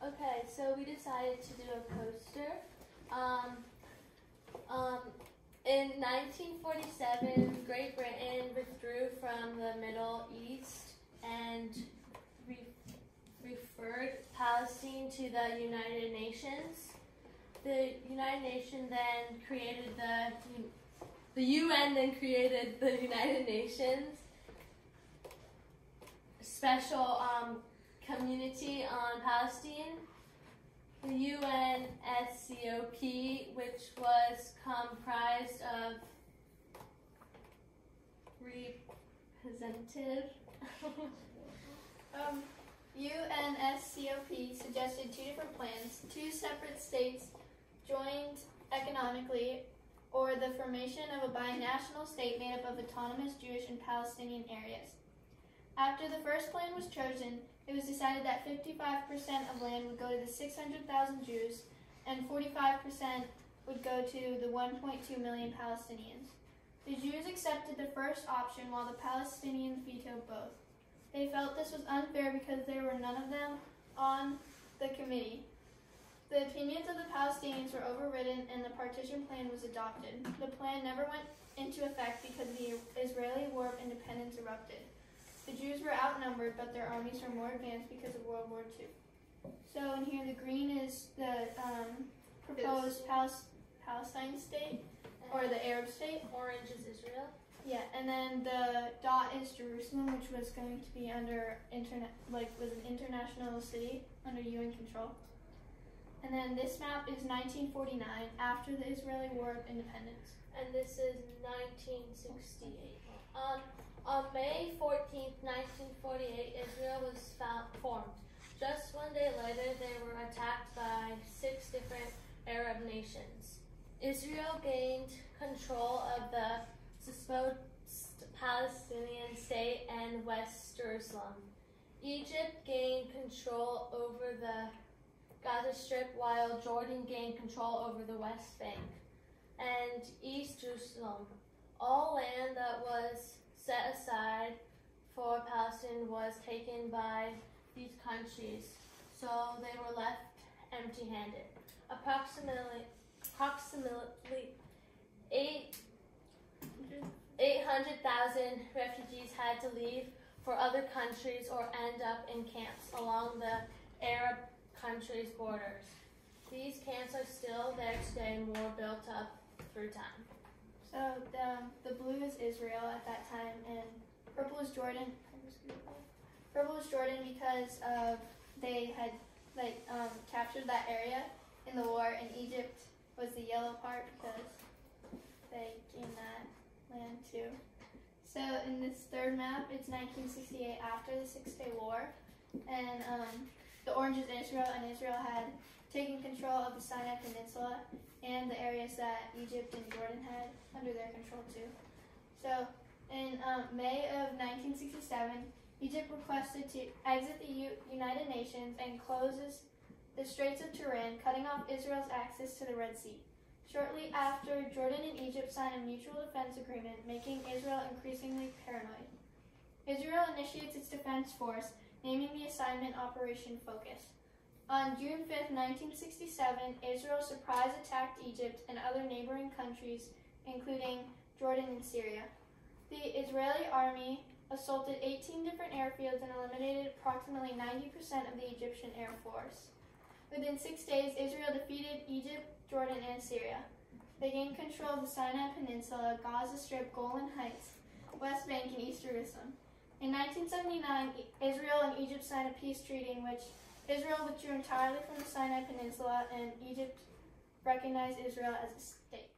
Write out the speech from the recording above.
Okay, so we decided to do a poster. In 1947, Great Britain withdrew from the Middle East and referred Palestine to the United Nations. The United Nations then created the UN then created the United Nations special community on Palestine, the UNSCOP, which was comprised of representative. UNSCOP suggested two different plans: two separate states joined economically, or the formation of a binational state made up of autonomous Jewish and Palestinian areas. After the first plan was chosen, it was decided that 55% of land would go to the 600,000 Jews and 45% would go to the 1.2 million Palestinians. The Jews accepted the first option while the Palestinians vetoed both. They felt this was unfair because there were none of them on the committee. The opinions of the Palestinians were overridden and the Partition Plan was adopted. The plan never went into effect because the Israeli War of Independence erupted. The Jews were outnumbered, but their armies were more advanced because of World War II. So in here, the green is the proposed Palestine state, or the Arab state. Orange is Israel. Yeah, and then the dot is Jerusalem, which was going to be under was an international city under UN control. And then this map is 1949, after the Israeli War of Independence. And this is 1968. On May 14th, 1948, Israel was formed. Just one day later, they were attacked by 6 different Arab nations. Israel gained control of the supposed Palestinian state and West Jerusalem. Egypt gained control over the Gaza Strip, while Jordan gained control over the West Bank and East Jerusalem. All land that was set aside for Palestine was taken by these countries, so they were left empty-handed. Approximately 800,000 refugees had to leave for other countries or end up in camps along the Arab countries' borders. These camps are still there today, more built up through time. So the blue is Israel at that time, and purple is Jordan. Purple is Jordan because they had captured that area in the war, and Egypt was the yellow part because they gained that land too. So in this third map, it's 1968 after the SixDay War, and the orange is Israel, and Israel had taken control of the Sinai Peninsula and the areas that Egypt and Jordan had under their control too. So in May of 1967, Egypt requested to exit the United Nations and closes the Straits of Turin, cutting off Israel's access to the Red Sea. Shortly after, Jordan and Egypt signed a mutual defense agreement, making Israel increasingly paranoid. Israel initiates its defense force, naming the assignment Operation Focus. On June 5, 1967, Israel surprise attacked Egypt and other neighboring countries, including Jordan and Syria. The Israeli army assaulted 18 different airfields and eliminated approximately 90% of the Egyptian Air Force. Within 6 days, Israel defeated Egypt, Jordan, and Syria. They gained control of the Sinai Peninsula, Gaza Strip, Golan Heights, West Bank, and East Jerusalem. In 1979, Israel and Egypt signed a peace treaty in which Israel withdrew entirely from the Sinai Peninsula and Egypt recognized Israel as a state.